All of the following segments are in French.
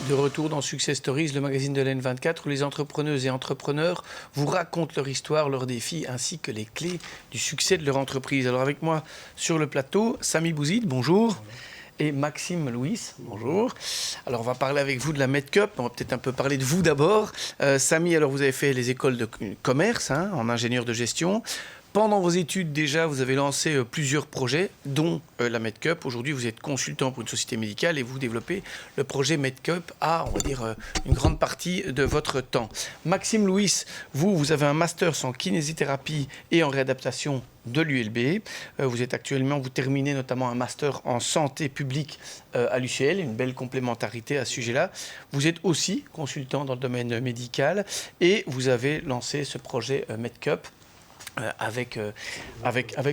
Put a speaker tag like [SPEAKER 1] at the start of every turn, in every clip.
[SPEAKER 1] De retour dans Success Stories, le magazine de l'N24, où les entrepreneuses et entrepreneurs vous racontent leur histoire, leurs défis, ainsi que les clés du succès de leur entreprise. Alors avec moi sur le plateau, Samy Bouzid, bonjour. Et Maxime Louis, bonjour. Alors on va parler avec vous de la MedCup, on va peut-être un peu parler de vous d'abord. Samy, alors vous avez fait les écoles de commerce, en ingénieur de gestion. Pendant vos études, déjà, vous avez lancé plusieurs projets, dont la MedCup. Aujourd'hui, vous êtes consultant pour une société médicale et vous développez le projet MedCup à, on va dire, une grande partie de votre temps. Maxime Louis, vous avez un master en kinésithérapie et en réadaptation de l'ULB. Vous terminez notamment un master en santé publique à l'UCL, une belle complémentarité à ce sujet-là. Vous êtes aussi consultant dans le domaine médical et vous avez lancé ce projet MedCup. Avec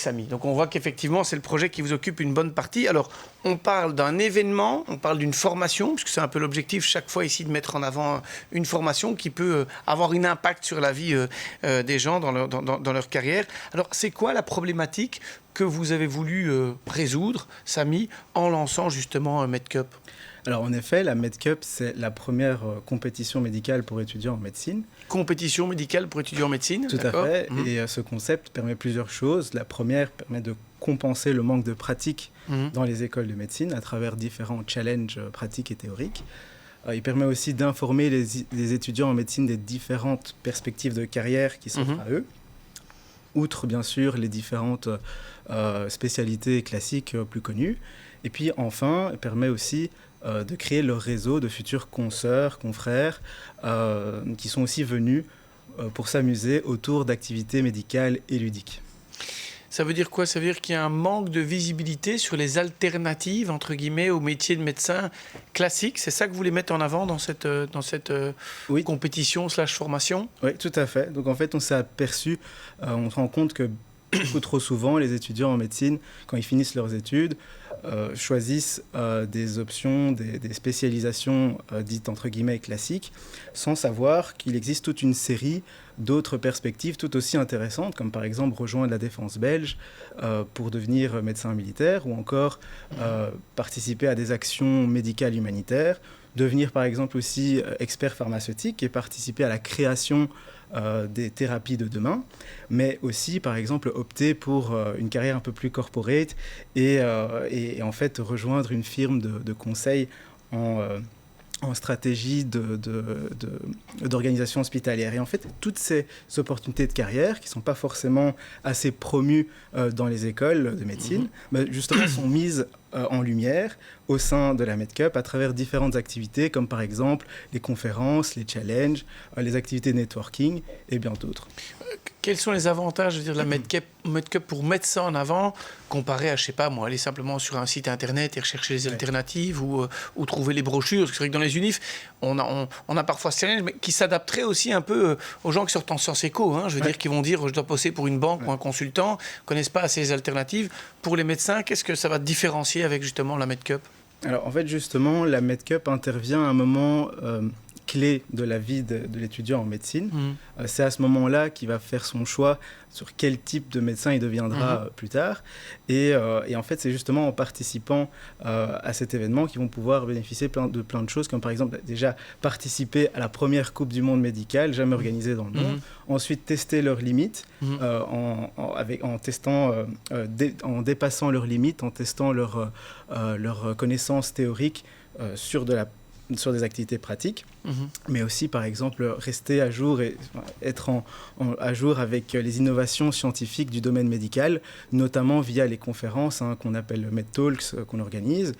[SPEAKER 1] Samy. Donc on voit qu'effectivement c'est le projet qui vous occupe une bonne partie. Alors on parle d'un événement, on parle d'une formation, puisque c'est un peu l'objectif chaque fois ici de mettre en avant une formation qui peut avoir un impact sur la vie des gens dans leur carrière. Alors c'est quoi la problématique que vous avez voulu résoudre, Samy, en lançant justement MedCup ?
[SPEAKER 2] Alors en effet, la MedCup, c'est la première compétition médicale pour étudiants en médecine.
[SPEAKER 1] Compétition médicale pour étudiants en médecine,
[SPEAKER 2] tout à fait. Et ce concept permet plusieurs choses. La première permet de compenser le manque de pratique dans les écoles de médecine à travers différents challenges pratiques et théoriques. Il permet aussi d'informer les étudiants en médecine des différentes perspectives de carrière qui s'offrent à eux, outre bien sûr les différentes spécialités classiques plus connues. Et puis enfin, il permet aussi de créer leur réseau de futurs consoeurs, confrères, qui sont aussi venus pour s'amuser autour d'activités médicales et ludiques.
[SPEAKER 1] Ça veut dire quoi ? Ça veut dire qu'il y a un manque de visibilité sur les alternatives, entre guillemets, au métier de médecin classique. C'est ça que vous voulez mettre en avant dans cette
[SPEAKER 2] oui.
[SPEAKER 1] compétition/formation ?
[SPEAKER 2] Oui, tout à fait. Donc en fait, on s'est aperçu, on se rend compte que beaucoup trop souvent, les étudiants en médecine, quand ils finissent leurs études, choisissent des options, des spécialisations dites entre guillemets classiques, sans savoir qu'il existe toute une série d'autres perspectives tout aussi intéressantes, comme par exemple rejoindre la défense belge pour devenir médecin militaire, ou encore participer à des actions médicales humanitaires, devenir par exemple aussi expert pharmaceutique et participer à la création des thérapies de demain, mais aussi par exemple opter pour une carrière un peu plus corporate et en fait rejoindre une firme de conseil en stratégie d'organisation hospitalière. Et en fait, toutes ces opportunités de carrière, qui ne sont pas forcément assez promues dans les écoles de médecine, justement sont mises en lumière au sein de la MedCup à travers différentes activités, comme par exemple les conférences, les challenges, les activités de networking et bien d'autres.
[SPEAKER 1] Quels sont les avantages de la MedCup pour mettre ça en avant, comparé à, je ne sais pas moi, aller simplement sur un site internet et rechercher les alternatives ou trouver les brochures ? Parce que c'est vrai que dans les unifs, on a parfois ce challenge, mais qui s'adapterait aussi un peu aux gens qui sortent en sciences éco. Je veux dire, qui vont dire, je dois bosser pour une banque ou un consultant, ne connaissent pas assez les alternatives. Pour les médecins, qu'est-ce que ça va différencier avec justement la MedCup ?
[SPEAKER 2] Alors en fait, justement, la MedCup intervient à un moment clé de la vie de l'étudiant en médecine. C'est à ce moment-là qu'il va faire son choix sur quel type de médecin il deviendra plus tard. Et en fait, c'est justement en participant à cet événement qu'ils vont pouvoir bénéficier de plein de choses, comme par exemple déjà participer à la première Coupe du Monde médicale jamais organisée dans le monde. Ensuite, tester leurs limites en dépassant leurs limites, en testant leurs connaissances théoriques sur des activités pratiques, mais aussi, par exemple, rester à jour et être à jour avec les innovations scientifiques du domaine médical, notamment via les conférences qu'on appelle MedTalks qu'on organise,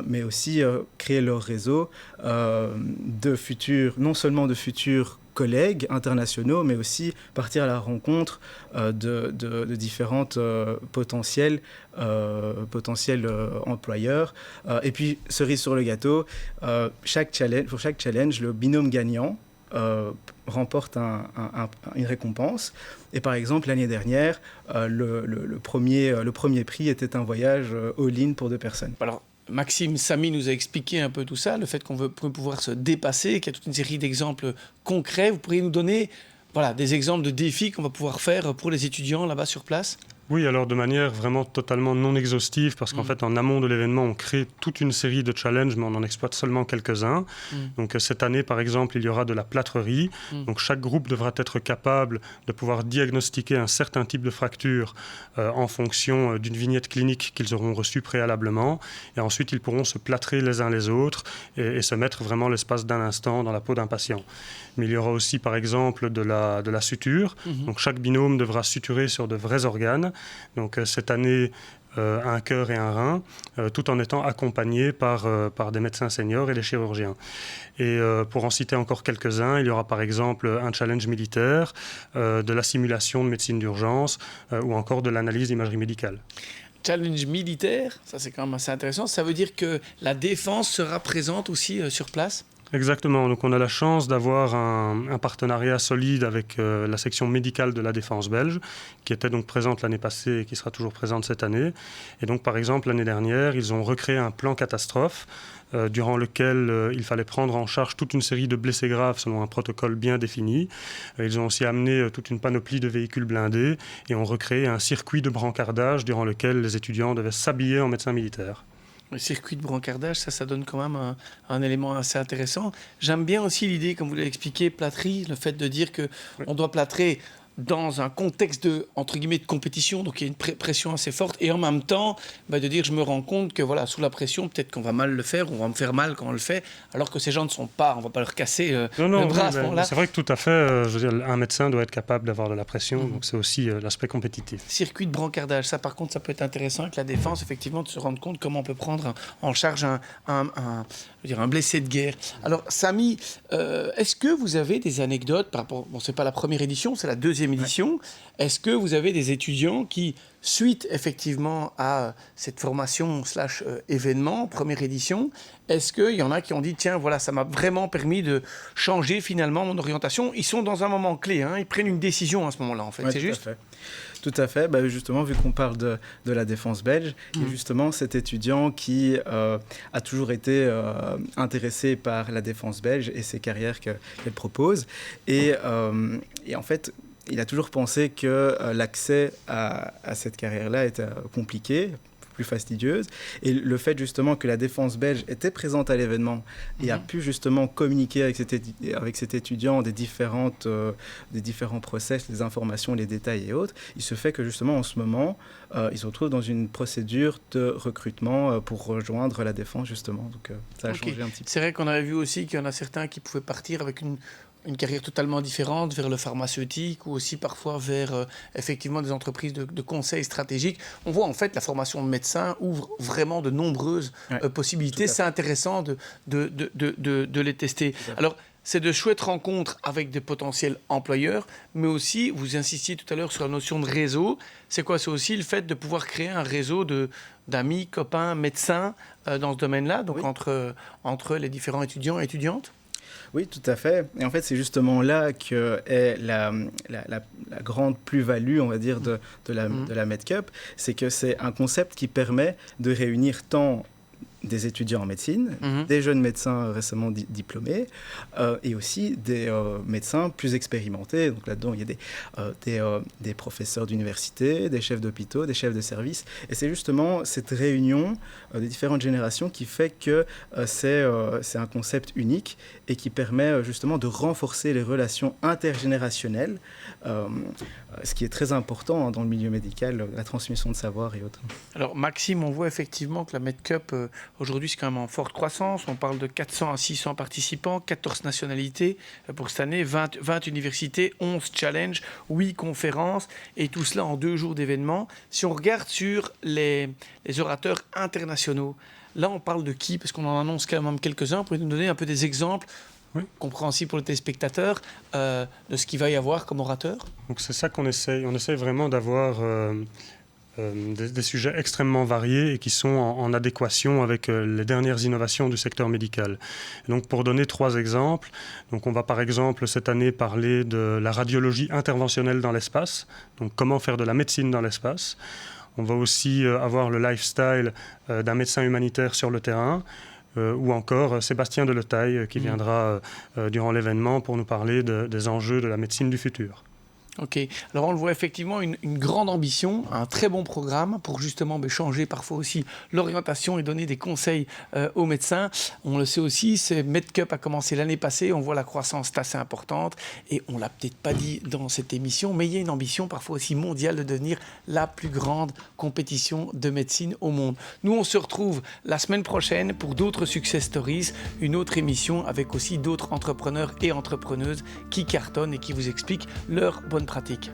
[SPEAKER 2] mais aussi créer leur réseau non seulement de futurs collègues internationaux, mais aussi partir à la rencontre de différentes potentiels employeurs. Et puis, cerise sur le gâteau, pour chaque challenge, le binôme gagnant remporte une récompense. Et par exemple, l'année dernière, le premier prix était un voyage all-in pour 2 personnes.
[SPEAKER 1] Alors, Maxime, Samy nous a expliqué un peu tout ça, le fait qu'on veut pouvoir se dépasser, qu'il y a toute une série d'exemples concrets. Vous pourriez nous donner des exemples de défis qu'on va pouvoir faire pour les étudiants là-bas sur place ?
[SPEAKER 3] Oui, alors de manière vraiment totalement non exhaustive, parce qu'en fait, en amont de l'événement, on crée toute une série de challenges, mais on en exploite seulement quelques-uns. Donc cette année, par exemple, il y aura de la plâtrerie. Donc chaque groupe devra être capable de pouvoir diagnostiquer un certain type de fracture en fonction d'une vignette clinique qu'ils auront reçue préalablement. Et ensuite, ils pourront se plâtrer les uns les autres et se mettre vraiment l'espace d'un instant dans la peau d'un patient. Mais il y aura aussi, par exemple, de la suture. Donc chaque binôme devra suturer sur de vrais organes. Donc cette année, un cœur et un rein, tout en étant accompagnés par des médecins seniors et des chirurgiens. Et pour en citer encore quelques-uns, il y aura par exemple un challenge militaire, de la simulation de médecine d'urgence ou encore de l'analyse d'imagerie médicale.
[SPEAKER 1] Challenge militaire, ça c'est quand même assez intéressant. Ça veut dire que la défense sera présente aussi sur place ?
[SPEAKER 3] Exactement, donc on a la chance d'avoir un partenariat solide avec la section médicale de la défense belge, qui était donc présente l'année passée et qui sera toujours présente cette année. Et donc par exemple l'année dernière, ils ont recréé un plan catastrophe durant lequel il fallait prendre en charge toute une série de blessés graves selon un protocole bien défini. Ils ont aussi amené toute une panoplie de véhicules blindés et ont recréé un circuit de brancardage durant lequel les étudiants devaient s'habiller en médecins militaires.
[SPEAKER 1] Le circuit de brancardage, ça donne quand même un élément assez intéressant. J'aime bien aussi l'idée, comme vous l'avez expliqué, plâtrerie, le fait de dire qu'on doit plâtrer dans un contexte de, entre guillemets, de compétition, donc il y a une pression assez forte, et en même temps, de dire, je me rends compte que voilà, sous la pression, peut-être qu'on va mal le faire, on va me faire mal quand on le fait, alors que ces gens ne sont pas, on ne va pas leur casser le bras à ce moment-là.
[SPEAKER 3] C'est vrai que tout à fait, je veux dire, un médecin doit être capable d'avoir de la pression, donc c'est aussi l'aspect compétitif.
[SPEAKER 1] Circuit de brancardage, ça par contre, ça peut être intéressant avec la défense, effectivement, de se rendre compte comment on peut prendre en charge un blessé de guerre. Alors, Samy, est-ce que vous avez des anecdotes par rapport, bon, c'est pas la première édition, c'est la deuxième édition. Est-ce que vous avez des étudiants qui, suite effectivement à cette formation / événement, première édition, est-ce qu'il y en a qui ont dit, tiens, voilà, ça m'a vraiment permis de changer finalement mon orientation. Ils sont dans un moment clé, hein, ils prennent une décision à ce moment-là, en fait, c'est juste ?
[SPEAKER 2] Tout à fait. Justement, vu qu'on parle de la défense belge, il y a justement cet étudiant qui a toujours été intéressé par la défense belge et ses carrières qu'elle propose. Et en fait, il a toujours pensé que l'accès à cette carrière-là était compliqué, plus fastidieuse. Et le fait justement que la défense belge était présente à l'événement et a pu justement communiquer avec cet étudiant des différents process, les informations, les détails et autres, il se fait que justement en ce moment, il se retrouve dans une procédure de recrutement pour rejoindre la défense justement. Donc ça a changé un petit peu.
[SPEAKER 1] C'est vrai qu'on avait vu aussi qu'il y en a certains qui pouvaient partir avec une carrière totalement différente vers le pharmaceutique ou aussi parfois vers effectivement des entreprises de conseil stratégique. On voit en fait la formation de médecins ouvre vraiment de nombreuses possibilités. C'est intéressant de les tester. Alors, c'est de chouettes rencontres avec des potentiels employeurs, mais aussi, vous insistiez tout à l'heure sur la notion de réseau. C'est quoi ? C'est aussi le fait de pouvoir créer un réseau d'amis, copains, médecins dans ce domaine-là, donc entre les différents étudiants et étudiantes ?
[SPEAKER 2] Oui, tout à fait. Et en fait, c'est justement là qu'est la grande plus-value, on va dire, de la MedCup. C'est que c'est un concept qui permet de réunir tant des étudiants en médecine, des jeunes médecins récemment diplômés et aussi des médecins plus expérimentés. Donc là-dedans, il y a des professeurs d'université, des chefs d'hôpitaux, des chefs de service. Et c'est justement cette réunion des différentes générations qui fait que c'est un concept unique et qui permet justement de renforcer les relations intergénérationnelles, ce qui est très important dans le milieu médical, la transmission de savoir et autres. Alors
[SPEAKER 1] Maxime, on voit effectivement que la MedCup aujourd'hui c'est quand même en forte croissance. On parle de 400 à 600 participants, 14 nationalités pour cette année, 20 universités, 11 challenges, 8 conférences et tout cela en 2 jours d'événements. Si on regarde sur les orateurs internationaux, là on parle de qui ? Parce qu'on en annonce quand même quelques-uns. Vous pouvez nous donner un peu des exemples compréhensible pour le téléspectateur, de ce qu'il va y avoir comme orateur ?
[SPEAKER 3] Donc c'est ça qu'on essaye. On essaye vraiment d'avoir des sujets extrêmement variés et qui sont en adéquation avec les dernières innovations du secteur médical. Et donc pour donner 3 exemples, donc on va par exemple cette année parler de la radiologie interventionnelle dans l'espace, donc comment faire de la médecine dans l'espace. On va aussi avoir le lifestyle d'un médecin humanitaire sur le terrain, ou encore Sébastien Deletaille qui viendra durant l'événement pour nous parler des enjeux de la médecine du futur.
[SPEAKER 1] Ok, alors on le voit effectivement, une grande ambition, un très bon programme pour justement changer parfois aussi l'orientation et donner des conseils aux médecins. On le sait aussi, MedCup a commencé l'année passée, on voit la croissance est assez importante et on ne l'a peut-être pas dit dans cette émission, mais il y a une ambition parfois aussi mondiale de devenir la plus grande compétition de médecine au monde. Nous, on se retrouve la semaine prochaine pour d'autres Success Stories, une autre émission avec aussi d'autres entrepreneurs et entrepreneuses qui cartonnent et qui vous expliquent leurs bonnes pratiques.